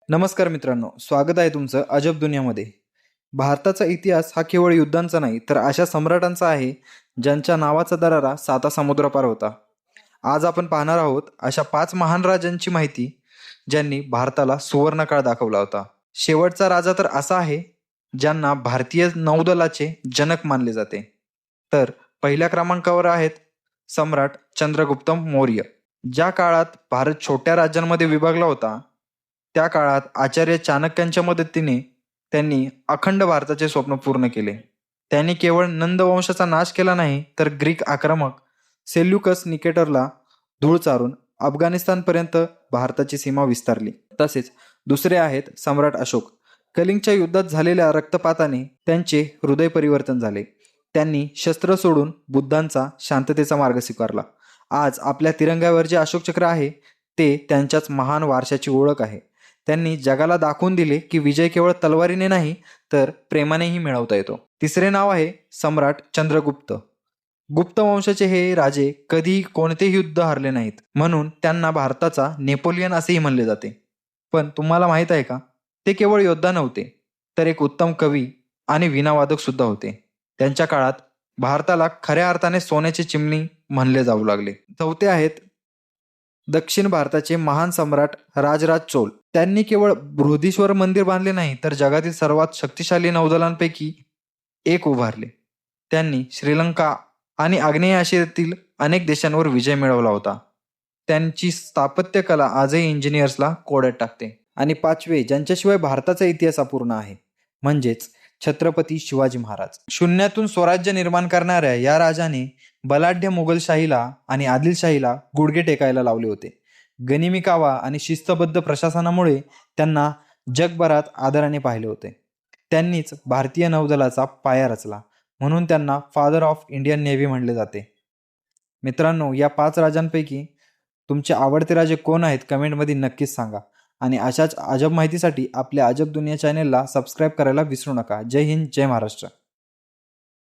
नमस्कार मित्रांनो, स्वागत आहे तुमचं अजब दुनियामध्ये. भारताचा इतिहास हा केवळ युद्धांचा नाही तर अशा सम्राटांचा आहे ज्यांच्या नावाचा दरारा साता समुद्रापार होता. आज आपण पाहणार आहोत अशा 5 महान राजांची माहिती ज्यांनी भारताला सुवर्णकाळ दाखवला होता. शेवटचा राजा तर असा आहे ज्यांना भारतीय नौदलाचे जनक मानले जाते. तर पहिल्या क्रमांकावर आहेत सम्राट चंद्रगुप्त मौर्य. ज्या काळात भारत छोट्या राज्यांमध्ये विभागला होता, त्या काळात आचार्य चाणक्यांच्या मदतीने त्यांनी अखंड भारताचे स्वप्न पूर्ण केले. त्यांनी केवळ नंद वंशाचा नाश केला नाही, तर ग्रीक आक्रमक सेल्युकस निकेटरला धूळ चारून अफगाणिस्तानपर्यंत भारताची सीमा विस्तारली. तसेच दुसरे आहेत सम्राट अशोक. कलिंगच्या युद्धात झालेल्या रक्तपाताने त्यांचे हृदय परिवर्तन झाले. त्यांनी शस्त्र सोडून बुद्धांचा शांततेचा मार्ग स्वीकारला. आज आपल्या तिरंग्यावर जे अशोक चक्र आहे ते त्यांच्याच महान वारशाची ओळख आहे. त्यांनी जगाला दाखवून दिले की विजय केवळ तलवारीने नाही तर प्रेमानेही मिळवता येतो. तिसरे नाव आहे सम्राट चंद्रगुप्त. गुप्त वंशाचे हे राजे कधीही कोणतेही युद्ध हरले नाहीत, म्हणून त्यांना भारताचा नेपोलियन असेही म्हणले जाते. पण तुम्हाला माहित आहे का, ते केवळ योद्धा नव्हते तर एक उत्तम कवी आणि वीणावादक सुद्धा होते. त्यांच्या काळात भारताला खऱ्या अर्थाने सोन्याची चिमणी म्हणले जाऊ लागले. चौथे आहेत दक्षिण भारताचे महान सम्राट राजराज चोल. त्यांनी केवळ बृहदीश्वर मंदिर बांधले नाही तर जगातील सर्वात शक्तिशाली नौदलांपैकी एक उभारले. त्यांनी श्रीलंका आणि आग्नेय आशियातील अनेक देशांवर विजय मिळवला होता. त्यांची स्थापत्य कला आजही इंजिनियर्सला कोड्यात टाकते. आणि पाचवे, ज्यांच्याशिवाय भारताचा इतिहास अपूर्ण आहे, म्हणजेच छत्रपती शिवाजी महाराज. शून्यातून स्वराज्य निर्माण करणाऱ्या या राजाने बलाढ्य मुघलशाहीला आणि आदिलशाहीला गुडघे टेकायला लावले होते. गनिमी कावा आणि शिस्तबद्ध प्रशासनामुळे त्यांना जगभरात आदराने पाहिले होते. त्यांनीच भारतीय नौदलाचा पाया रचला, म्हणून त्यांना फादर ऑफ इंडियन नेव्ही म्हणले जाते. मित्रांनो, या 5 राजांपैकी तुमचे आवडते राजे कोण आहेत कमेंटमध्ये नक्कीच सांगा. आणि अशाच अजब माहितीसाठी आपल्या अजब दुनिया चॅनेलला सबस्क्राईब करायला विसरू नका. जय हिंद, जय महाराष्ट्र.